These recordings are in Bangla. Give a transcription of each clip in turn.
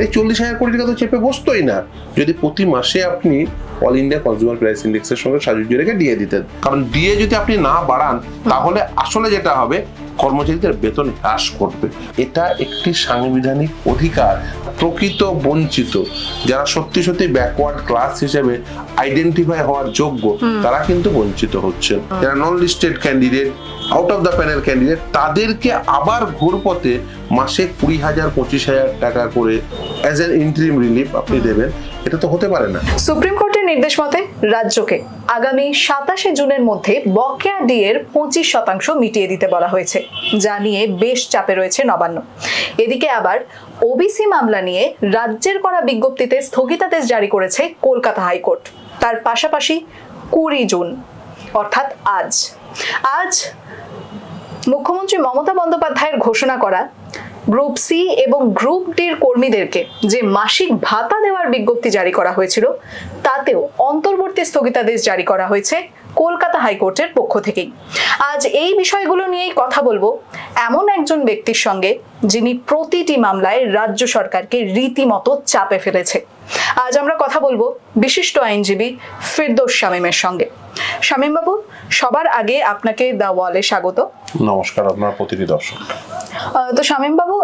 এই 40,000 কোটি টাকা তো চেপে বসতোই না যদি প্রতি মাসে আপনি অল ইন্ডিয়া কনজিউমার প্রাইস ইন্ডেক্সের সঙ্গে সাজুজ্য রেখে ডিএ দিতেন। কারণ ডিএ যদি আপনি না বাড়ান তাহলে আসলে যেটা হবে কর্মচারীদের বেতন হ্রাস করবে। এটা একটি সাংবিধানিক অধিকার। প্রকৃত বঞ্চিত যারা সত্যি সত্যি ব্যাকওয়ার্ড ক্লাস হিসেবে আইডেন্টিফাই হওয়ার যোগ্য তারা কিন্তু বঞ্চিত হচ্ছে। যারা নন listed candidate, out of the panel candidate, তাদেরকে আবার ঘুরপথে মাসে 20,000 25,000 টাকা করে অ্যাজ এন ইন্টারিম রিলিফ আপনি দেবেন, এটা তো হতে পারে না। সুপ্রিম কোর্টের নির্দেশ মতে রাজ্যকে আগামী 27 জুনের মধ্যে বকেয়া ডিএর 25% মিটিয়ে দিতে বলা হয়েছে, যা নিয়ে বেশ চাপে রয়েছে নবান্ন। এদিকে আবার ওবিসি মামলা নিয়ে রাজ্যের করা বিজ্ঞপ্তিতে স্থগিতাদেশ জারি করেছে কলকাতা হাইকোর্ট। তার পাশাপাশি 20 জুন অর্থাৎ আজ মুখ্যমন্ত্রী মমতা বন্দ্যোপাধ্যায়ের ঘোষণা করা গ্রুপ সি এবং গ্রুপ ডির কর্মীদেরকে যে মাসিক ভাতা দেওয়ার বিজ্ঞপ্তি জারি করা হয়েছিল তাতেও অন্তর্বর্তী স্থগিতাদেশ জারি করা হয়েছে কলকাতা হাইকোর্টের পক্ষ থেকেই। আজ এই বিষয়গুলো নিয়েই কথা বলবো এমন একজন ব্যক্তির সঙ্গে যিনি প্রতিটি মামলায় রাজ্য সরকারকে রীতিমতো চাপে ফেলেছে। আজ আমরা কথা বলবো বিশিষ্ট আইনজীবী ফিরদৌস শামীমের সঙ্গে। শামীম বাবু, সবার আগে আপনাকে দ্য ওয়ালে স্বাগত। নমস্কার আপনার প্রতিটি দর্শক। তো শামীম বাবু,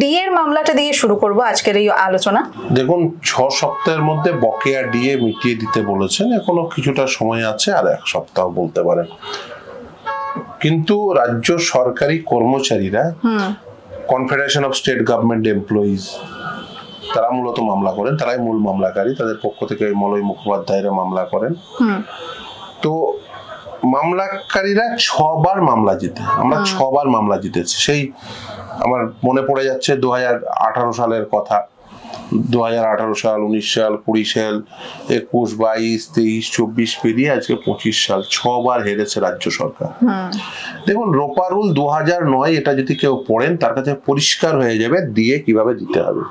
ডিএর মামলাটা দিয়ে শুরু করব আজকের এই আলোচনা। দেখুন, 6 সপ্তাহের মধ্যে বকেয়া ডিএ মিটিয়ে দিতে বলেছেন, এখনো কিছুটা সময় আছে, আর 1 সপ্তাহ বলতে পারেন। কিন্তু রাজ্য সরকারি কর্মচারীরা confederation of state government employees তারা মূলত মামলা করেন, তারাই মূল মামলাকারী। তাদের পক্ষ থেকে মলয় মুখোপাধ্যায়রা মামলা করেন। তো মামলাকারীরা 6 বার মামলা জিতে, আমরা 6 বার মামলা জিতেছি। সেই আমার মনে পড়ে যাচ্ছে 2018 সালের কথা। 2018 সাল, 19 সাল, 20 সাল, 21, 22, 23, 24 পেরিয়ে আজকে 25 সাল, 6 বার হেরেছে রাজ্য সরকার। দেখুন, রোপা রুল 2009, এটা যদি কেউ পড়েন তার কাছে পরিষ্কার হয়ে যাবে ডিএ কিভাবে দিতে হবে।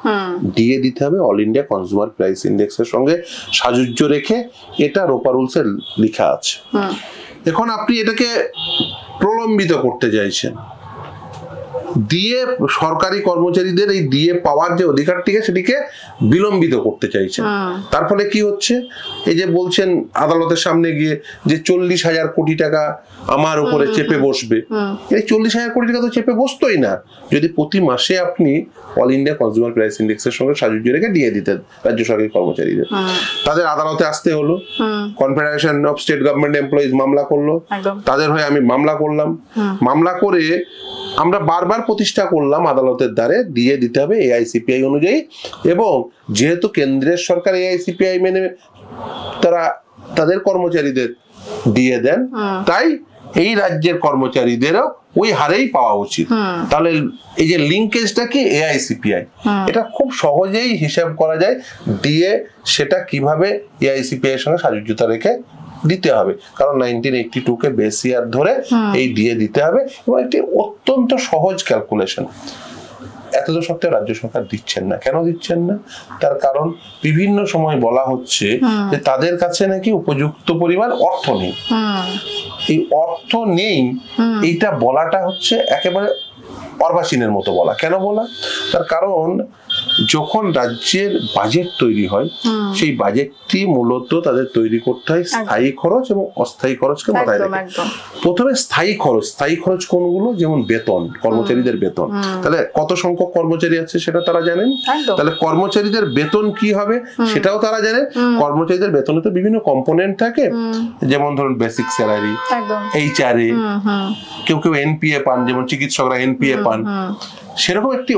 ডিএ দিতে হবে অল ইন্ডিয়া কনজিউমার প্রাইস ইন্ডেক্সের সঙ্গে সাজুজ্য রেখে, এটা রোপা রুলসে লেখা আছে। এখন আপনি এটাকে প্রলম্বিত করতে চাইছেন, ডিএ সরকারি কর্মচারীদের এই ডিএ পাওয়ার যে অধিকারটিকে সেটিকে বিলম্বিত করতে চাইছেন। তার ফলে কি হচ্ছে, এই যে বলছেন আদালতের সামনে গিয়ে যে 40,000 কোটি টাকা আমার উপরে চেপে বসবে, এই 40,000 কোটি টাকা তো চেপে বসতোই না যদি প্রতি মাসে আপনি অল ইন্ডিয়া কনজিউমার প্রাইস ইন্ডেক্সের সঙ্গে সাজুজ্য রেখে ডিএ দিতেন রাজ্য সরকারি কর্মচারীদের। তাদের আদালতে আসতে হলো, confederation of state government employees মামলা করলো, তাদের হয়ে আমি মামলা করলাম। মামলা করে আমরা বারবার প্রতিষ্ঠা করলাম আদালতের দ্বারে ডিএ দিতে হবে এআইসিপিআই অনুযায়ী, এবং যেহেতু কেন্দ্রের সরকার এআইসিপিআই মেনে তারা তাদের কর্মচারীদের ডিএ দেন, তাই এই রাজ্যের কর্মচারীদেরও ওই হারেই পাওয়া উচিত। তাহলে এই যে লিঙ্কেজটা কি এআইসিপিআই, এটা খুব সহজেই হিসাব করা যায় ডিএ সেটা কিভাবে এআইসিপিআই এর সঙ্গে সাজুজ্যতা রেখে দিতে হবে। কারণ 1982 কে বেস ইয়ার ধরে এই ডিএ দিতে হবে, এবং একটি অত্যন্ত সহজ ক্যালকুলেশন। এতদূর সত্ত্বেও রাজ্য সরকার দিচ্ছেন না। কেন দিচ্ছেন না? তার কারণ বিভিন্ন সময় বলা হচ্ছে যে তাদের কাছে নাকি উপযুক্ত পরিমাণ অর্থ নেই। এই অর্থ নেই এইটা বলাটা হচ্ছে একেবারে অর্বাচীনের মতো বলা। কেন বলা? তার কারণ যখন রাজ্যের বাজেট তৈরি হয়, সেই বাজেটটি মূলত তাদের তৈরি করতে হয় স্থায়ী খরচ এবং অস্থায়ী খরচকে মাথায় রেখে। প্রথমে স্থায়ী খরচ কোনগুলো? যেমন বেতন, কর্মচারীদের বেতন। তাহলে কত সংখ্যক কর্মচারী আছে সেটা তারা জানেন। তাহলে কর্মচারীদের বেতন কি হবে সেটাও তারা জানেন। কর্মচারীদের বেতনে তো বিভিন্ন কম্পোনেন্ট থাকে, যেমন ধরুন বেসিক স্যালারি, এইচআরএ, কেউ এনপিএ পান, যেমন চিকিৎসকরা এনপিএ পান। সেরকম একটি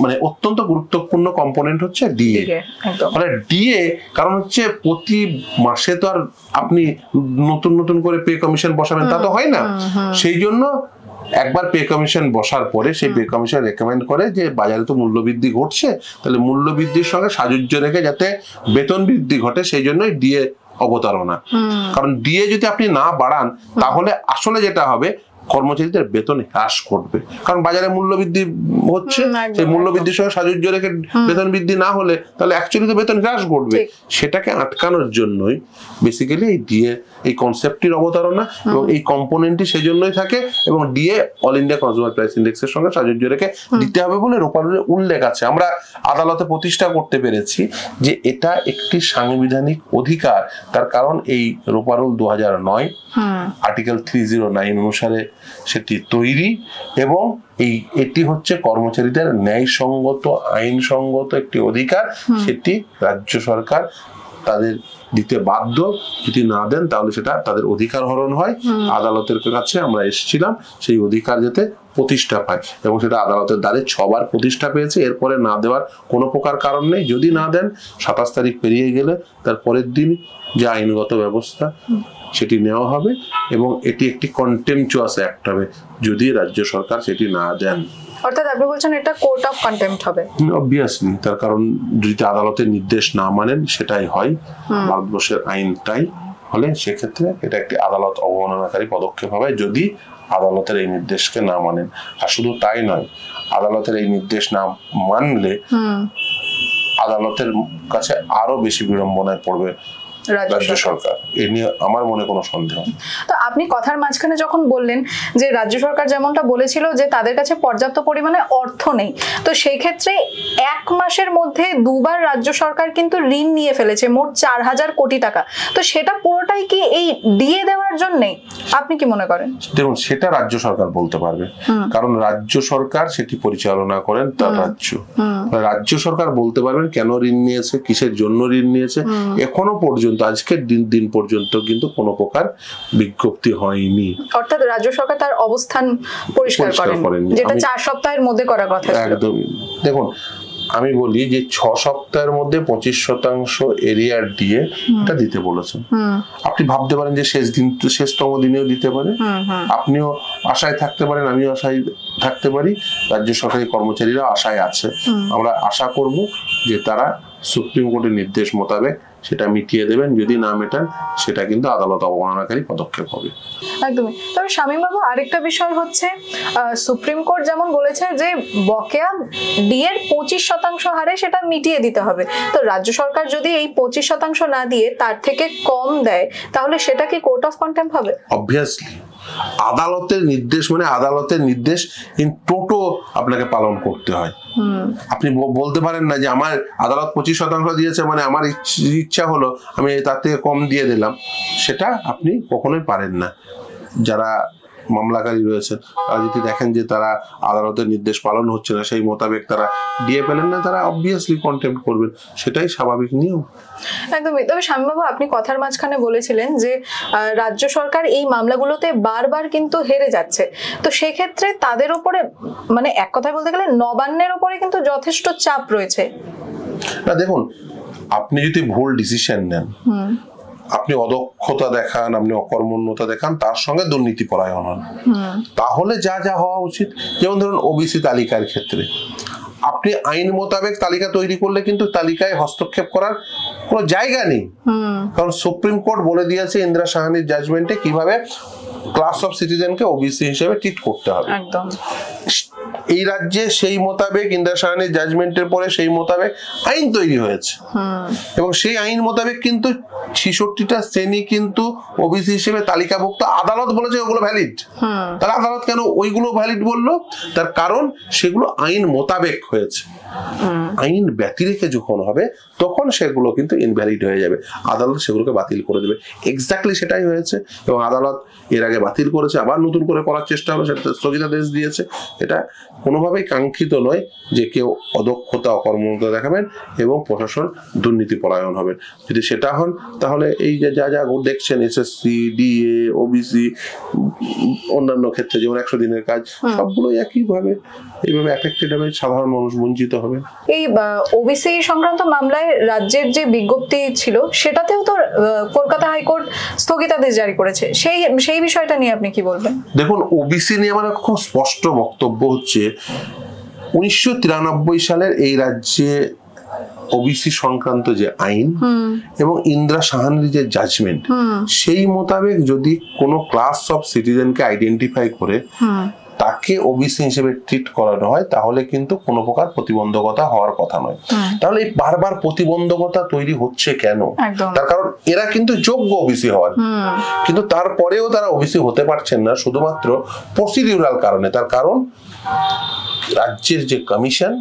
মানে অত্যন্ত গুরুত্বপূর্ণ কম্পোনেন্ট হচ্ছে ডিএ। মানে ডিএ কারণ হচ্ছে প্রতি মাসে তো আর আপনি নতুন নতুন করে পে কমিশন বসাবেন তা তো হয় না। সেই জন্য একবার পে কমিশন বসার পরে সেই পে কমিশন রেকমেন্ড করে যে বাজারে তো মূল্যবৃদ্ধি ঘটছে, তাহলে মূল্যবৃদ্ধির সঙ্গে সাজুজ্য রেখে যাতে বেতন বৃদ্ধি ঘটে সেই জন্যই ডিএ অবতারণা। কারণ ডিএ যদি আপনি না বাড়ান তাহলে আসলে যেটা হবে কর্মচারীদের বেতন হ্রাস করবে। কারণ বাজারে মূল্যবৃদ্ধি হচ্ছে, সেই মূল্যবৃদ্ধির সঙ্গে সাজুজ্য রেখে বেতন বৃদ্ধি না হলে তাহলে অ্যাকচুয়ালি তো বেতন হ্রাস ঘটবে। সেটাকে আটকানোর জন্যই বেসিক্যালি এই ডিএ এই কনসেপ্টটির অবতারণা এবং এই কম্পোনেন্টটি সেই জন্যই থাকে, এবং DA all India consumer price ইন্ডেক্সের সঙ্গে সাজুজ্য রেখে দিতে হবে বলে রূপারের উল্লেখ আছে। আমরা আদালতে প্রতিষ্ঠা করতে পেরেছি যে এটা একটি সাংবিধানিক অধিকার, তার কারণ এই রূপারুল 2009 আর্টিকেল 309 অনুসারে সেটি তৈরি, এবং এটি হচ্ছে কর্মচারীদের ন্যায়সঙ্গত আইনসঙ্গত একটি অধিকার, সেটি রাজ্য সরকার তাদের দিতে বাধ্য। যদি না দেন তাহলে সেটা তাদের অধিকার হরণ হয়। আদালতের কাছে আমরা এসেছিলাম সেই অধিকার যাতে প্রতিষ্ঠা পায়, এবং সেটা আদালতের দ্বারে 6 বার প্রতিষ্ঠা পেয়েছে। এরপরে না দেওয়ার কোনো প্রকার কারণ নেই। যদি না দেন 27 তারিখ পেরিয়ে গেলে তার পরের দিন যে আইনগত ব্যবস্থা সেটি নেওয়া হবে, এবং এটি একটি কন্টেম্পচুয়াস অ্যাক্ট হবে যদি রাজ্য সরকার সেটি না দেন। অর্থাৎ আপনি বলছেন এটা কোর্ট অফ কন্টেম্পট হবে? অবভিয়াসলি, তার কারণ যদি আদালতের নির্দেশ না মানেন সেটাই হয় ভারতবর্ষের আইনটাই, হলে সেক্ষেত্রে এটা একটি আদালত অবমাননাকারী পদক্ষেপ হবে যদি আদালতের এই নির্দেশকে না মানেন। আর শুধু তাই নয়, আদালতের এই নির্দেশ না মানলে আদালতের কাছে আরো বেশি বিড়ম্বনায় পড়বে রাজ্য সরকার। এ নিয়ে আমার মনে কোনো সন্দেহ নেই। তো আপনি কথার মাঝখানে যখন বললেন যে রাজ্য সরকার যেমনটা বলেছিল যে তাদের কাছে পর্যাপ্ত পরিমাণে অর্থ নেই, তো সেই ক্ষেত্রে 1 মাসের মধ্যে 2 বার রাজ্য সরকার কিন্তু ঋণ নিয়ে ফেলেছে মোট 4000 কোটি টাকা। তো সেটা পুরোটাই কি এই দিয়ে দেওয়ার জন্যই? আপনি কি মনে করেন? দেখুন, সেটা রাজ্য সরকার বলতে পারবে, কারণ রাজ্য সরকার সেটি পরিচালনা করেন তার রাজ্য। রাজ্য সরকার বলতে পারবেন কেন ঋণ নিয়েছে, কিসের জন্য ঋণ নিয়েছে। এখনো পর্যন্ত আজকের দিন পর্যন্ত কিন্তু কোনো প্রকার বিজ্ঞপ্তি হয়নি। অর্থাৎ রাজ্য সরকার তার অবস্থান পরিষ্কার করেন, যেটা 4 সপ্তাহের মধ্যে করার কথা ছিল। একদম। দেখুন, আমি বলি যে 6 সপ্তাহের মধ্যে 25% এরিয়ার দিয়ে এটা দিতে বলেছেন। আপনি ভাবতে পারেন যে শেষতম দিনেও দিতে পারে, আপনিও আশায় থাকতে পারেন, আমিও আশায় থাকতে পারি, রাজ্য সরকারি কর্মচারীরা আশায় আছে। আমরা আশা করব যে তারা সুপ্রিম কোর্টের নির্দেশ মোতাবেক সেটা মিটিয়ে দেবেন। যদি না মেটান সেটা কিন্তু আদালত অবমাননাকারী পদক্ষেপ হবে। একদমই। তবে শামীম বাবু, আরেকটা বিষয় হচ্ছে সুপ্রিম কোর্ট যেমন বলেছে যে বকেয়া ডিএর 25% হারে সেটা মিটিয়ে দিতে হবে, তো রাজ্য সরকার যদি এই 25% না দিয়ে তার থেকে কম দেয় তাহলে সেটা কি কোর্ট অফ কন্টেম্পট হবে? অবভিয়াসলি। আদালতের নির্দেশ মানে আদালতের নির্দেশ ইন টোটো আপনাকে পালন করতে হয়। আপনি বলতে পারেন না যে আমার আদালত 25% দিয়েছে মানে আমার ইচ্ছা হলো আমি তার থেকে কম দিয়ে দিলাম, সেটা আপনি কখনোই পারেন না। যারা মামলাকারী রয়েছেন তারা যদি দেখেন যে তারা আদালতের নির্দেশ পালন হচ্ছে না, সেই মোতাবেক তারা দিয়ে পেলেন না, তারা অবভিয়াসলি কন্টেম্পট করবেন, সেটাই স্বাভাবিক নিয়ম। একদমই। তবে শামীম বাবু, আপনি কথার মাঝখানে বলেছিলেন যে রাজ্য সরকার এই মামলাগুলোতে বারবার কিন্তু হেরে যাচ্ছে, তো সেক্ষেত্রে তাদের উপরে মানে এক কথায় বলতে গেলে নবান্নের উপরে কিন্তু যথেষ্ট চাপ রয়েছে। না, দেখুন, আপনি যদি ভুল ডিসিশন নেন, আপনি অদক্ষতা দেখান, আপনি অকর্মণ্যতা দেখান, তার সঙ্গে দুর্নীতি পরায়ণ হন, তাহলে যা যা হওয়া উচিত, যেমন ধরুন ওবিসি তালিকার ক্ষেত্রে আপনি আইন মোতাবেক তালিকা তৈরি করলে কিন্তু তালিকায় হস্তক্ষেপ করার কোনো জায়গা নেই, কারণ সুপ্রিম কোর্ট বলে দিয়েছে ইন্দিরা সাহানির জাজমেন্টে কিভাবে ক্লাস অফ সিটিজেনকে ওবিসি হিসেবে ট্রিট করতে হবে। একদম। এই রাজ্যে সেই মোতাবেক ইন্দিরা সাহানির জাজমেন্টের পরে সেই মোতাবেক আইন তৈরি হয়েছে, এবং সেই আইন মোতাবেক কিন্তু 66টা শ্রেণী কিন্তু ওবিসি হিসেবে তালিকাভুক্ত। আদালত বলেছে ওগুলো ভ্যালিড, তাহলে আদালত কেন ওইগুলো ভ্যালিড বললো? তার কারণ সেগুলো আইন মোতাবেক হয়েছে। আইন ব্যতিরেকে যখন হবে তখন সেগুলো কিন্তু ইনভ্যালিড হয়ে যাবে, আদালত সেগুলোকে বাতিল করে দেবে। এক্স্যাক্টলি সেটাই হয়েছে, এবং আদালত এর আগে বাতিল করেছে, আবার নতুন করে করার চেষ্টা হলো, সেটা স্থগিতাদেশ দিয়েছে। এটা কোনোভাবেই কাঙ্ক্ষিত নয় যে কেউ অদক্ষতা অকর্মণ্যতা দেখাবেন এবং প্রশাসন দুর্নীতি পরায়ণ হবেন। যদি সেটা হন তাহলে এই যে যা যা দেখছেন এসএসসি, ডিএ, ওবিসি, অন্যান্য ক্ষেত্রে যেমন 100 দিনের কাজ, সবগুলো একইভাবে এইভাবে এফেক্টেড হবে, সাধারণ মানুষ বঞ্চিত হবে। এই ওবিসি সংক্রান্ত মামলায় রাজ্যের যে বিজ্ঞপ্তি ছিল সেটাতেও তো কলকাতা হাইকোর্ট স্থগিতাদেশ জারি করেছে, সেই বিষয়টা নিয়ে আপনি কি বলবেন? দেখুন, ওবিসি নিয়ে আমার খুব স্পষ্ট বক্তব্য হচ্ছে 1993 সালের এই রাজ্যে ওবিসি সংক্রান্ত যে আইন এবং ইন্দিরা সাহানির যে জাজমেন্ট, সেই মোতাবেক যদি কোনো ক্লাস অফ সিটিজেনকে আইডেন্টিফাই করে তাকে ওবিসি হিসেবে ট্রিট করানো হয় তাহলে কিন্তু কোনো প্রকার প্রতিবন্ধকতা হওয়ার কথা নয়। তাহলে এই বারবার প্রতিবন্ধকতা তৈরি হচ্ছে কেন? তার কারণ এরা কিন্তু যোগ্য ওবিসি হওয়ার, কিন্তু তারপরেও তারা ওবিসি হতে পারছেন না শুধুমাত্র প্রসিডিউরাল কারণে। তার কারণ রাজ্যের যে commission,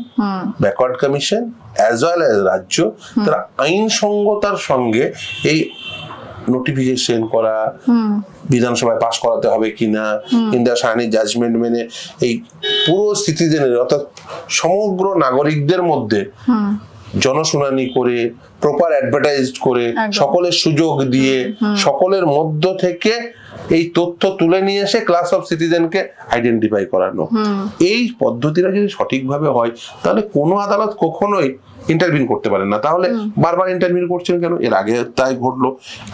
backward commission as well as রাজ্য, তারা আইনসঙ্গতার সঙ্গে এই নোটিফিকেশন করা, বিধানসভায় পাশ করাতে হবে কিনা, ইন্দিরা সাহানির জাজমেন্ট মেনে এই পুরো সিটিজেনের অর্থাৎ সমগ্র নাগরিকদের মধ্যে জনশুনানি করে, প্রপার অ্যাডভার্টাইজ করে, সকলের সুযোগ দিয়ে, সকলের মধ্য থেকে এই তথ্য তুলে নিয়ে এসে ক্লাস অফ সিটিজেনকে আইডেন্টিফাই করানো, এই পদ্ধতিটা যদি সঠিকভাবে হয় তাহলে কোনো আদালত কখনোই ইন্টারভিউ করতে পারেন না। তাহলে বারবার ইন্টারভিউ করছেন কেন? এর আগে তাই ঘটলো,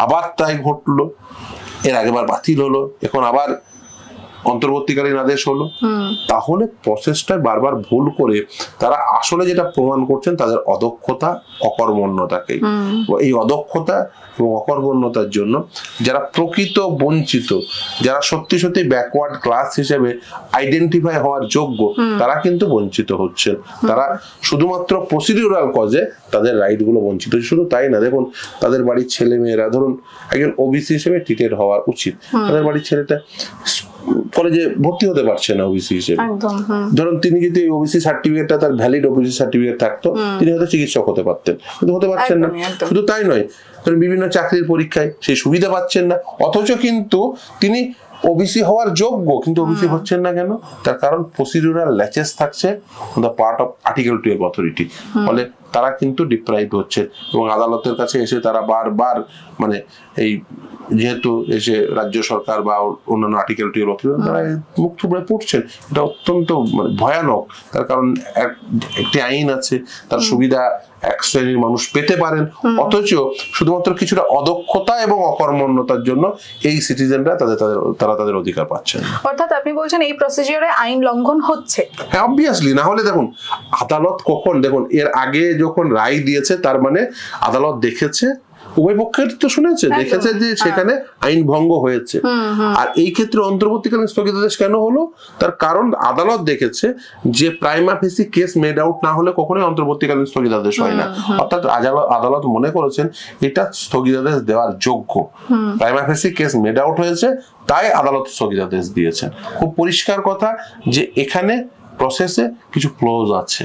আবার তাই ঘটলো, এর আগেবার বাতিল হলো, এখন আবার অন্তর্বর্তীকালীন আদেশ হলো। তাহলে প্রসেসটা বারবার ভুল করে তারা আসলে যেটা প্রমাণ করছেন তাদের অদক্ষতা, অকর্মণ্যতাকে। এই অদক্ষতা এবং অকর্মণ্যতার জন্য যারা প্রকৃত বঞ্চিত, যারা সত্যি সত্যি ব্যাকওয়ার্ড ক্লাস হিসেবে আইডেন্টিফাই হওয়ার যোগ্য, তারা কিন্তু বঞ্চিত হচ্ছেন। তারা শুধুমাত্র প্রসিডিউরাল কজে তাদের রাইট গুলো বঞ্চিত। শুধু তাই না, দেখুন তাদের বাড়ির ছেলে মেয়েরা, ধরুন একজন ওবিসি হিসেবে ট্রিটেড হওয়া উচিত, তাদের বাড়ির ছেলেটা কলেজে ভর্তি হতে পারছে না ওবিসি হিসেবে। ধরুন তিনি যদি ওবিসি সার্টিফিকেটটা তার ভ্যালিড ওবিসি সার্টিফিকেট থাকতো, তিনি হয়তো চিকিৎসক হতে পারতেন, কিন্তু হতে পারছেন না। শুধু তাই নয়, বিভিন্ন চাকরির পরীক্ষায় সেই সুবিধা পাচ্ছেন না, অথচ কিন্তু তিনি ওবিসি হওয়ার যোগ্য, কিন্তু ওবিসি হচ্ছেন না কেন? তার কারণ প্রসিডিউরাল ল্যাচেস থাকছে on the part of article 12 authority. ফলে তারা কিন্তু ডিপ্রাইভ হচ্ছে এবং আদালতের কাছে এসে তারা বারবার মানে এই যেহেতু এসে রাজ্য সরকার বা অন্যান্য আর্টিকেল 12 অথরিটি তারা মুখ থুবড়ে পড়ছেন। এটা অত্যন্ত ভয়ানক। তার কারণ একটি আইন আছে, তার সুবিধা এক শ্রেণীর মানুষ পেতে পারেন, অথচ শুধুমাত্র কিছুটা অদক্ষতা এবং অকর্মণ্যতার জন্য এই সিটিজেনরা তারা তাদের অধিকার পাচ্ছেন। অর্থাৎ আপনি বলছেন এই প্রসিডিউরে আইন লঙ্ঘন হচ্ছে? হ্যাঁ, অবভিয়াসলি। না হলে দেখুন আদালত কখন, দেখুন এর আগে যখন রায় দিয়েছে তার মানে আদালত দেখেছে, উভয় পক্ষের তো শুনেছে, দেখেছে যে সেখানে আইন ভঙ্গ হয়েছে। আর এই ক্ষেত্রে অন্তর্বর্তীকালীন স্থগিতাদেশ কেন হলো? তার কারণ আদালত দেখেছে যে প্রাইমা ফেসি কেস মেড আউট না হলে কখনোই অন্তর্বর্তীকালীন স্থগিতাদেশ হয় না। অর্থাৎ আদালত মনে করেছেন এটা স্থগিতাদেশ দেওয়ার যোগ্য, প্রাইমা ফেসি কেস মেড আউট হয়েছে, তাই আদালত স্থগিতাদেশ দিয়েছেন। খুব পরিষ্কার কথা যে এখানে প্রসেসে কিছু ক্লোজ আছে।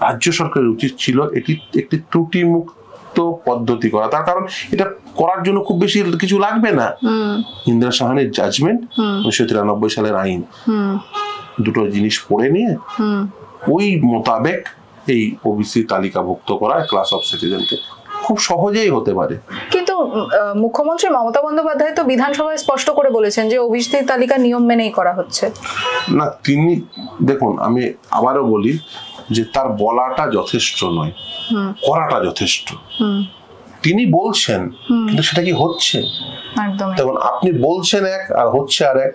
রাজ্য সরকারের উচিত ছিল এটি একটি ত্রুটিমুক্ত পদ্ধতি করা। তার কারণ এটা করার জন্য খুব বেশি কিছু লাগবে না। ইন্দিরা সাহানির জাজমেন্ট, 1993 সালের আইন, দুটো জিনিস পড়ে নিয়ে ওই মোতাবেক এই ওবিসি তালিকাভুক্ত করা ক্লাস অফ সিটিজেনকে খুব সহজেই হতে পারে। কিন্তু মুখ্যমন্ত্রী মমতা বন্দ্যোপাধ্যায় তো বিধানসভায় স্পষ্ট করে বলেছেন যে ওবিসি তালিকা নিয়ম মেনেই করা হচ্ছে। না, তিনি দেখুন, আমি আবারও বলি যে তার বলাটা যথেষ্ট নয়, করাটা যথেষ্ট। তিনি বলছেন, কিন্তু সেটা কি হচ্ছে? দেখুন আপনি বলছেন এক আর হচ্ছে আর এক।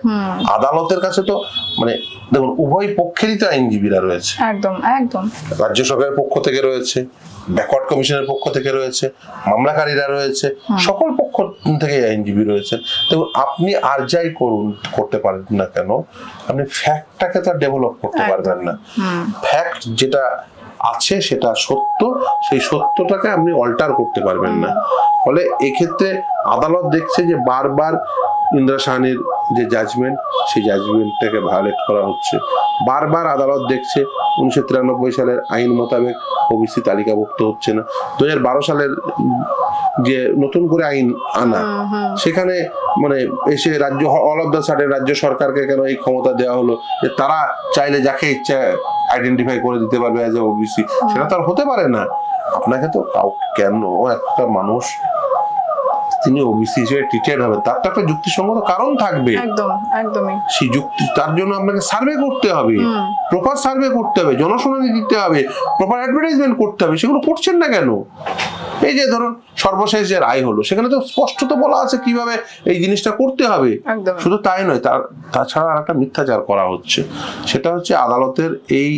আদালতের কাছে তো মানে দেখুন উভয় পক্ষেরই তো আইনজীবীরা রয়েছে, একদম একদম রাজ্য সরকারের পক্ষ থেকে রয়েছে, ব্যাকওয়ার্ড কমিশনের পক্ষ থেকে রয়েছে, মামলাকারীরা রয়েছে, সকল পক্ষ থেকে আইনজীবী রয়েছে। দেখুন আপনি আর যাই করতে পারেন না কেন, আপনি ফ্যাক্টটাকে তো ডেভেলপ করতে পারবেন না। ফ্যাক্ট যেটা আছে সেটা সত্য, সেই সত্যটাকে আপনি অল্টার করতে পারবেন না। ফলে এক্ষেত্রে আদালত দেখছে যে বারবার ইন্দিরা সাহানির যে জাজমেন্ট, সেই জাজমেন্টটাকে ভায়োলেট করা হচ্ছে। বারবার আদালত দেখছে 1993 সালের আইন মোতাবেক ওবিসি তালিকাভুক্ত হচ্ছে না। 2012 সালের যে নতুন করে আইন আনা, সেখানে মানে এসে রাজ্য অল অফ দ্য সাডেন রাজ্য সরকারকে কেন এই ক্ষমতা দেওয়া হলো যে তারা চাইলে যাকে ইচ্ছা আইডেন্টিফাই করে দিতে পারবে অ্যাজ এ ওবিসি? সেটা তো আর হতে পারে না। আপনাকে তো কেন একটা মানুষ তিনি ওবিসি হিসেবে ট্রিটেড হবে, তার তো একটা যুক্তিসঙ্গত কারণ থাকবে। একদম একদমই। সেই যুক্তি, তার জন্য আপনাকে সার্ভে করতে হবে, প্রপার সার্ভে করতে হবে, জনশুনানি দিতে হবে, প্রপার অ্যাডভার্টাইজমেন্ট করতে হবে। সেগুলো করছেন না কেন? এই যে ধরুন সর্বশেষ যে রায় হলো, সেখানে তো স্পষ্ট তো বলা আছে কিভাবে এই জিনিসটা করতে হবে। শুধু তাই নয়, তাছাড়া আর একটা মিথ্যাচার করা হচ্ছে। সেটা হচ্ছে আদালতের এই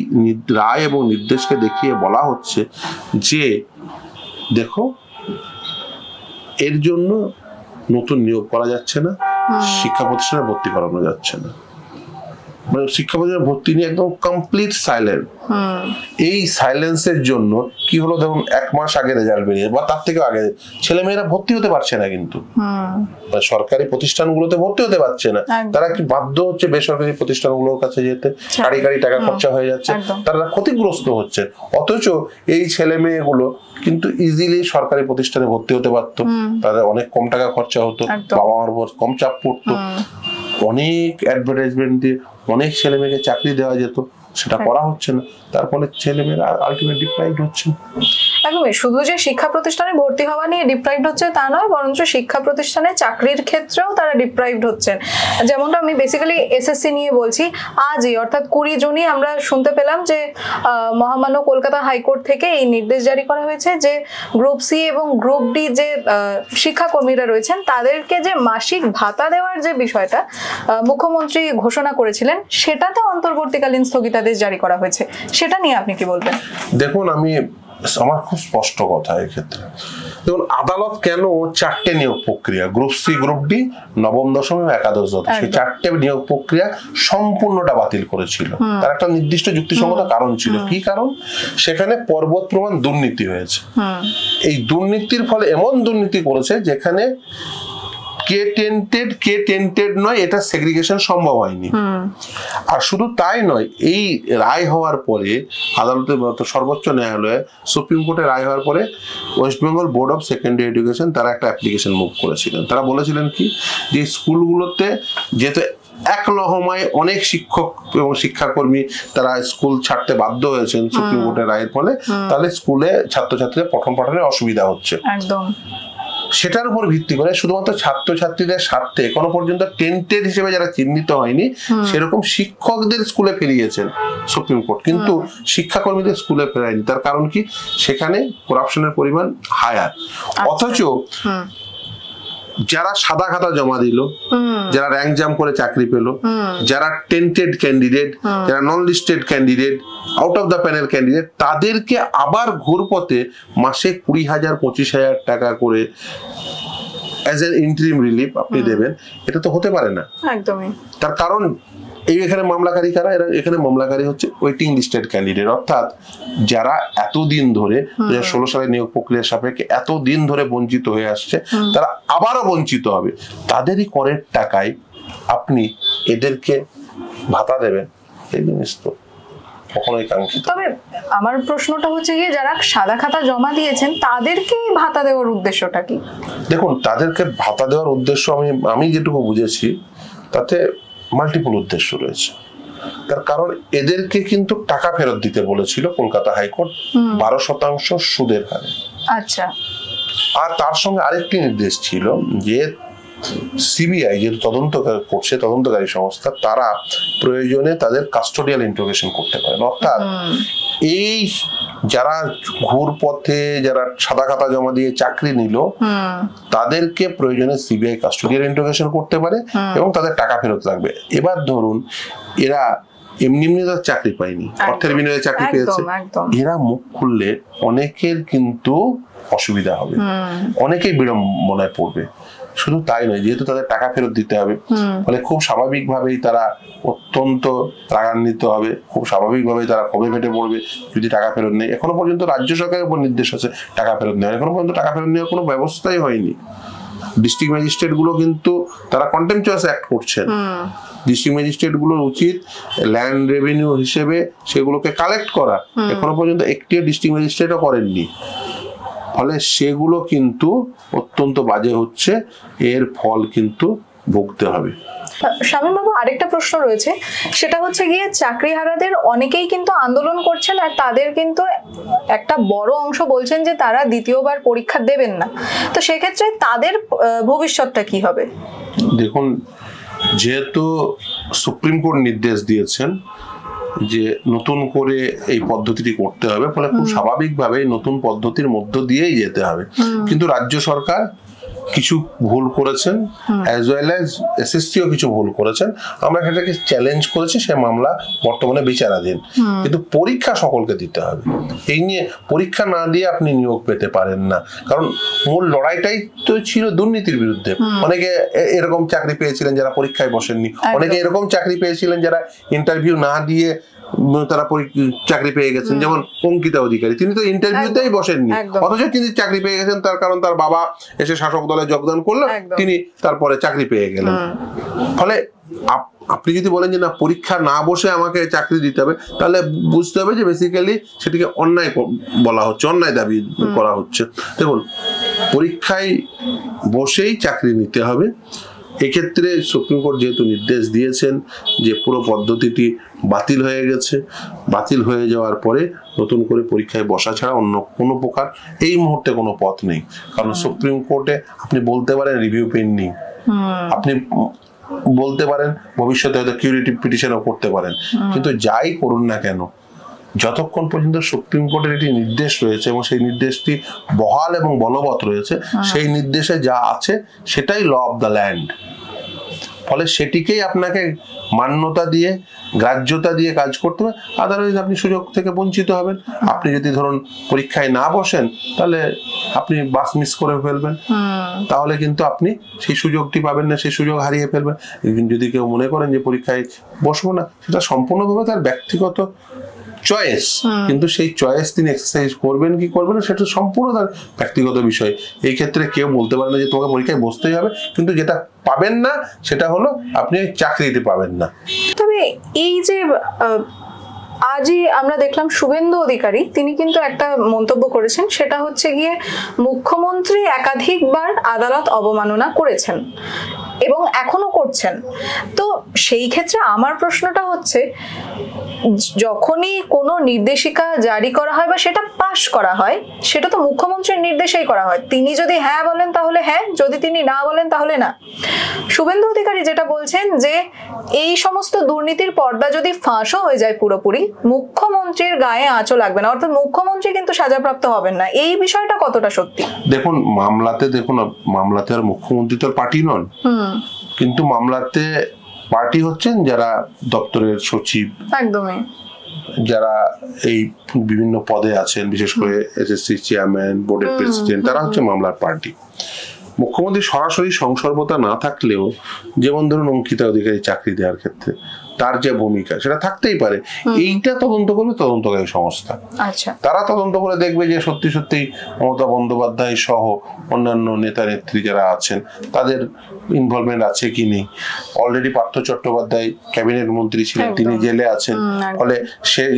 রায় এবং নির্দেশকে দেখিয়ে বলা হচ্ছে যে দেখো এর জন্য নতুন নিয়োগ করা যাচ্ছে না, শিক্ষা প্রতিষ্ঠানে ভর্তি করানো যাচ্ছে না। মানে শিক্ষা প্রতিষ্ঠানে ভর্তি নিয়ে একদম কমপ্লিট সাইলেন্ট। এই সাইলেন্সের জন্য কি হলো, দেখুন 1 মাস আগে রেজাল্ট বেরিয়ে বা তার থেকেও আগে ছেলেমেয়েরা ভর্তি হতে পারছে না, কিন্তু সরকারি প্রতিষ্ঠানগুলোতে ভর্তি হতে পারছে না। তারা কি বাধ্য হচ্ছে বেসরকারি প্রতিষ্ঠানগুলোর কাছে যেতে, কারি টাকা খরচা হয়ে যাচ্ছে, তারা ক্ষতিগ্রস্ত হচ্ছে। অথচ এই ছেলে মেয়েগুলো কিন্তু ইজিলি সরকারি প্রতিষ্ঠানে ভর্তি হতে পারতো, তাদের অনেক কম টাকা খরচা হতো, বাবা মার উপর কম চাপ পড়তো, অনেক অ্যাডভার্টাইজমেন্ট দিয়ে অনেক ছেলে মেয়েকে চাকরি দেওয়া যেত, সেটা করা হচ্ছে না। তার ফলে ছেলে মেয়েরা আলটিমেটলি ডিপ্রাইভড হচ্ছে। একদমই, শুধু যে শিক্ষা প্রতিষ্ঠানে ভর্তি হওয়া নিয়ে ডিপ্রাইভড হচ্ছে তা নয়, বরঞ্চ শিক্ষা প্রতিষ্ঠানে চাকরির ক্ষেত্রেও তারা ডিপ্রাইভড হচ্ছেন। যেমনটা আমি বেসিক্যালি এসএসসি নিয়ে বলছি, আজই অর্থাৎ 20 জুনই আমরা শুনতে পেলাম যে মহামান্য কলকাতা হাইকোর্ট থেকে এই নির্দেশ জারি করা হয়েছে যে গ্রুপ সি এবং গ্রুপ ডি যে শিক্ষাকর্মীরা রয়েছেন তাদেরকে যে মাসিক ভাতা দেওয়ার যে বিষয়টা মুখ্যমন্ত্রী ঘোষণা করেছিলেন, সেটাতে অন্তর্বর্তীকালীন স্থগিতাদেশ জারি করা হয়েছে। সেটা নিয়ে আপনি কি বলবেন? দেখুন, আমার খুব স্পষ্ট কথা এক্ষেত্রে। দেখুন, আদালত কেন 4টে নিয়োগ প্রক্রিয়া, গ্রুপ সি, গ্রুপ ডি, নবম, দশম এবং একাদশ দ্বাদশ, সেই 4টে নিয়োগ প্রক্রিয়া সম্পূর্ণটা বাতিল করেছিল। তার একটা নির্দিষ্ট যুক্তিসঙ্গত কারণ ছিল। কি কারণ? সেখানে পর্বত প্রমাণ দুর্নীতি হয়েছে। এই দুর্নীতির ফলে এমন দুর্নীতি করেছে যেখানে কে টেন্টেড নয়, এটা সেগ্রিগেশন সম্ভব হয়নি। আর শুধু তাই নয়, এই রায় হওয়ার পরে আদালতে, সর্বোচ্চ ন্যায়ালয়ে, সুপ্রিম কোর্টে রায় হওয়ার পরে West Bengal board of secondary education তারা একটা অ্যাপ্লিকেশন মুভ করেছিলেন। তারা বলেছিলেন কি, যে স্কুলগুলোতে যেহেতু এক লহমায় অনেক শিক্ষক এবং শিক্ষাকর্মী তারা স্কুল ছাড়তে বাধ্য হয়েছেন সুপ্রিম কোর্টের রায়ের ফলে, তাহলে স্কুলে ছাত্রছাত্রীদের পঠন পাঠনে অসুবিধা হচ্ছে। একদম, সেটার উপর ভিত্তি করে শুধুমাত্র ছাত্রছাত্রীদের স্বার্থে এখনো পর্যন্ত টেন্টেড হিসেবে যারা চিহ্নিত হয়নি সেরকম শিক্ষকদের স্কুলে ফিরিয়েছেন সুপ্রিম কোর্ট, কিন্তু শিক্ষাকর্মীদের স্কুলে ফেরায়নি। তার কারণ কি? সেখানে করাপশনের পরিমাণ হায়ার। অথচ যারা সাদা খাতা জমা দিল, যারা র্যাঙ্ক জাম্প করে চাকরি পেল, যারা টেন্টেড ক্যান্ডিডেট, যারা নন listed candidate, out of the panel candidate, তাদেরকে আবার ঘুরপথে মাসে 20,000 25,000 টাকা করে অ্যাজ এন ইন্টারিম রিলিফ আপনি দেবেন, এটা তো হতে পারে না। একদমই। তার কারণ এখানে মামলাকারী কারা? এখানে মামলাকারী হচ্ছে ওয়েটিং লিস্টেড ক্যান্ডিডেট, অর্থাৎ যারা এতদিন ধরে 2016 সালে নিয়োগ প্রক্রিয়ার সাপেক্ষে এতদিন ধরে বঞ্চিত হয়ে আসছে, তারা আবারও বঞ্চিত হবে। তাদেরই করের টাকায় আপনি এদেরকে ভাতা দেবেন, এই জিনিস তো কখনোই কাঙ্ক্ষিত। তবে আমার প্রশ্নটা হচ্ছে গিয়ে, যারা সাদা খাতা জমা দিয়েছেন তাদেরকে ভাতা দেওয়ার উদ্দেশ্যটা কি? দেখুন, তাদেরকে ভাতা দেওয়ার উদ্দেশ্য আমি যেটুকু বুঝেছি তাতে মাল্টিপল উদ্দেশ্য রয়েছে। তার কারণ এদেরকে কিন্তু টাকা ফেরত দিতে বলেছিল কলকাতা হাইকোর্ট 12% সুদের হারে। আচ্ছা। আর তার সঙ্গে আরেকটি নির্দেশ ছিল যে সিবিআই যেহেতু তদন্ত করছে, তদন্তকারী সংস্থা, তারা প্রয়োজনে তাদের কাস্টোডিয়াল ইন্টারোগেশন করতে পারেন। অর্থাৎ এই যারা ঘুরপথে, যারা সাদা খাতা জমা দিয়ে চাকরি নিল, তাদেরকে প্রয়োজনে সিবিআই কাস্টোডিয়াল ইন্টারোগেশন করতে পারে এবং তাদের টাকা ফেরত লাগবে। এবার ধরুন এরা এমনি তার চাকরি পায়নি, অর্থের বিনিময়ে চাকরি পেয়েছে, এরা মুখ খুললে অনেকের কিন্তু অসুবিধা হবে, অনেকেই বিড়ম্বনায় পড়বে। শুধু তাই নয়, যেহেতু তাদের টাকা ফেরত দিতে হবে, ফলে খুব স্বাভাবিকভাবেই তারা অত্যন্ত রাগান্বিত হবে, খুব স্বাভাবিকভাবেই তারা ক্ষোভে ফেটে পড়বে যদি টাকা ফেরত নেই। এখনো পর্যন্ত রাজ্য সরকারের উপর নির্দেশ আছে টাকা ফেরত নেওয়ার, এখনো পর্যন্ত টাকা ফেরত নেওয়ার কোনো ব্যবস্থাই হয়নি। ডিস্ট্রিক্ট ম্যাজিস্ট্রেট গুলো কিন্তু তারা কন্টেম্পচুয়াস অ্যাক্ট করছেন। ডিস্ট্রিক্ট ম্যাজিস্ট্রেট গুলোর উচিত ল্যান্ড রেভিনিউ হিসেবে সেগুলোকে কালেক্ট করা, এখনো পর্যন্ত একটিও ডিস্ট্রিক্ট ম্যাজিস্ট্রেটও করেননি। ফলে সেগুলো কিন্তু অত্যন্ত বাজে হচ্ছে, এর ফল কিন্তু ভুগতে হবে। শামীম বাবু, আরেকটা প্রশ্ন রয়েছে, সেটা হচ্ছে গিয়ে চাকরিহারাদের অনেকেই কিন্তু আন্দোলন করছেন, আর তাদের কিন্তু একটা বড় অংশ বলছেন যে তারা দ্বিতীয়বার পরীক্ষা দেবেন না। তো সেক্ষেত্রে তাদের ভবিষ্যৎটা কি হবে? দেখুন, যেহেতু সুপ্রিম কোর্ট নির্দেশ দিয়েছেন যে নতুন করে এই পদ্ধতিটি করতে হবে, ফলে খুব স্বাভাবিকভাবে নতুন পদ্ধতির মধ্য দিয়েই যেতে হবে। কিন্তু রাজ্য সরকার কিছু ভুল করেছেন, অ্যাজ ওয়েল অ্যাজ এসএসসিও কিছু ভুল করেছেন। আমরা সেটাকে চ্যালেঞ্জ করেছি, সে মামলা বর্তমানে বিচারাধীন। কিন্তু পরীক্ষা সকলকে দিতে হবে। এই নিয়ে পরীক্ষা না দিয়ে আপনি নিয়োগ পেতে পারেন না, কারণ মূল লড়াইটাই তো ছিল দুর্নীতির বিরুদ্ধে। অনেকে এরকম চাকরি পেয়েছিলেন যারা পরীক্ষায় বসেননি, অনেকে এরকম চাকরি পেয়েছিলেন যারা ইন্টারভিউ না দিয়ে তারা চাকরি পেয়ে গেছেন, যেমন অঙ্কিতা অধিকারী, তিনি তো ইন্টারভিউতেই বসেননি, অথচ তিনি চাকরি পেয়ে গেছেন তার কারণ তার বাবা এসে শাসক দলে যোগদান করলো, তিনি তারপরে চাকরি পেয়ে গেলেন। ফলে আপনি যদি বলেন যে না পরীক্ষা না বসে আমাকে চাকরি দিতে হবে, তাহলে বুঝতে হবে যে বেসিক্যালি সেটিকে অন্যায় বলা হচ্ছে, অন্যায় দাবি করা হচ্ছে। দেখুন, পরীক্ষায় বসেই চাকরি নিতে হবে। এক্ষেত্রে সুপ্রিম কোর্ট যেহেতু নির্দেশ দিয়েছেন যে পুরো পদ্ধতিটি বাতিল হয়ে গেছে, বাতিল হয়ে যাওয়ার পরে নতুন করে পরীক্ষায় বসা ছাড়া অন্য কোনো প্রকার এই মুহূর্তে কোনো পথ নেই। কারণ সুপ্রিম কোর্টে আপনি বলতে পারেন রিভিউ পেন্ডিং, আপনি বলতে পারেন ভবিষ্যতে হয়তো কিউরেটিভ পিটিশনও করতে পারেন, কিন্তু যাই করুন না কেন, যতক্ষণ পর্যন্ত সুপ্রিম কোর্টের একটি নির্দেশ রয়েছে এবং সেই নির্দেশটি বহাল এবং বলবৎ রয়েছে, সেই নির্দেশে যা আছে সেটাই ল অফ দ্য ল্যান্ড। ফলে সেটিকেই আপনাকে মান্যতা দিয়ে, গ্রাহ্যতা দিয়ে কাজ করতে হবে, আদারওয়াইজ আপনি সুযোগ থেকে বঞ্চিত হবেন। আপনি যদি ধরুন পরীক্ষায় না বসেন, তাহলে আপনি বাস মিস করে ফেলবেন, তাহলে কিন্তু আপনি সেই সুযোগটি পাবেন না, সেই সুযোগ হারিয়ে ফেলবেন। যদি কেউ মনে করেন যে পরীক্ষায় বসবো না, সেটা সম্পূর্ণভাবে তার ব্যক্তিগত চয়েস, কিন্তু সেই চয়েস তিনি এক্সারসাইজ করবেন কি করবেন না সেটা সম্পূর্ণ তার ব্যক্তিগত বিষয়। এই ক্ষেত্রে কেউ বলতে পারে না যে তোমাকে পরীক্ষায় বসতেই হবে, কিন্তু যেটা পাবেন না সেটা হলো আপনি চাকরিতে পাবেন না। তবে এই যে আজই আমরা দেখলাম শুভেন্দু অধিকারী তিনি কিন্তু একটা মন্তব্য করেছেন, সেটা হচ্ছে গিয়ে মুখ্যমন্ত্রী একাধিকবার আদালত অবমাননা করেছেন এবং এখনো করছেন। তো সেই ক্ষেত্রে আমার প্রশ্নটা হচ্ছে, যখনই কোনো নির্দেশিকা জারি করা হয় বা সেটা পাশ করা হয়, সেটা তো মুখ্যমন্ত্রীর নির্দেশেই করা হয়। তিনি যদি হ্যাঁ বলেন তাহলে হ্যাঁ, যদি তিনি না বলেন তাহলে না। শুভেন্দু অধিকারী যেটা বলছেন যে এই সমস্ত দুর্নীতির পর্দা যদি ফাঁসও হয়ে যায় পুরোপুরি, মুখ্যমন্ত্রীর গায়ে আঁচও লাগবে না, অর্থাৎ মুখ্যমন্ত্রী কিন্তু সাজাপ্রাপ্ত হবেন না। এই বিষয়টা কতটা সত্যি? দেখুন, মামলাতে আর মুখ্যমন্ত্রী তো পার্টি নন, কিন্তু মামলাতে পার্টি হচ্ছেন যারা দপ্তরের সচিব, একদমই যারা এই বিভিন্ন পদে আছেন, বিশেষ করে এসএসসি চেয়ারম্যান, বোর্ডের প্রেসিডেন্ট, তারা হচ্ছে মামলার পার্টি। মুখ্যমন্ত্রী সরাসরি সংসর্বতা না থাকলেও, যেমন ধরুন অঙ্কিতা অধিকারী চাকরি দেওয়ার ক্ষেত্রে তার যে ভূমিকা সেটা থাকতেই পারে, এইটা তদন্ত করবে তদন্তকারী সংস্থা। আচ্ছা, তারা তদন্ত করে দেখবে যে সত্যি সত্যি মমতা বন্দ্যোপাধ্যায় সহ অন্যান্য নেতা নেত্রী যারা আছেন তাদের ইনভলভমেন্ট আছে কি নেই। অলরেডি পার্থ চট্টোপাধ্যায় ক্যাবিনেট মন্ত্রী ছিলেন, তিনি জেলে আছেন, ফলে সেই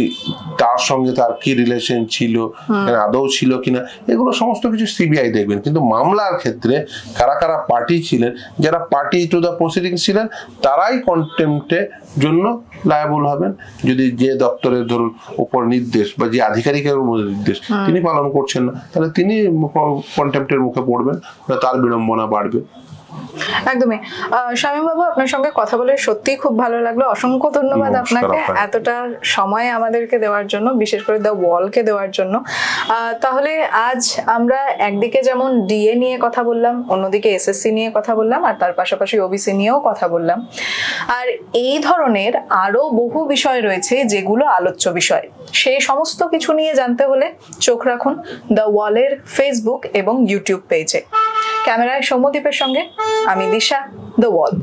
তার সঙ্গে তার কি রিলেশন ছিল, আদৌ ছিল কিনা, এগুলো সমস্ত কিছু সিবিআই দেখবেন। কিন্তু মামলার ক্ষেত্রে কারা কারা পার্টি ছিলেন, যারা পার্টি টু দ্য প্রসিডিং ছিলেন, তারাই কন্টেম্পটের জন্য লায়াবল হবেন। যদি যে দপ্তরের ধরুন উপর নির্দেশ বা যে আধিকারিকের নির্দেশ তিনি পালন করছেন না, তাহলে তিনি কন্টেম্পটের মুখে পড়বেন, তার বিড়ম্বনা বাড়বে। একদমই। শামীম বাবু, আপনার সঙ্গে কথা বলে সত্যিই খুব ভালো লাগলো। অসংখ্য ধন্যবাদ আপনাকে এতটা সময় আমাদেরকে দেওয়ার জন্য, বিশেষ করে দ্য ওয়ালকে দেওয়ার জন্য। তাহলে আজ আমরা একদিকে যেমন ডিএ নিয়ে কথা বললাম, অন্যদিকে এসএসসি নিয়ে কথা বললাম, আর তার পাশাপাশি ওবিসি নিয়েও কথা বললাম। আর এই ধরনের আরো বহু বিষয় রয়েছে যেগুলো আলোচ্য বিষয়। সেই সমস্ত কিছু নিয়ে জানতে হলে চোখ রাখুন দ্য ওয়ালের ফেসবুক এবং ইউটিউব পেজে। ক্যামেরায় সৌম্যদীপের সঙ্গে আমি দিশা, দ্য ওয়াল।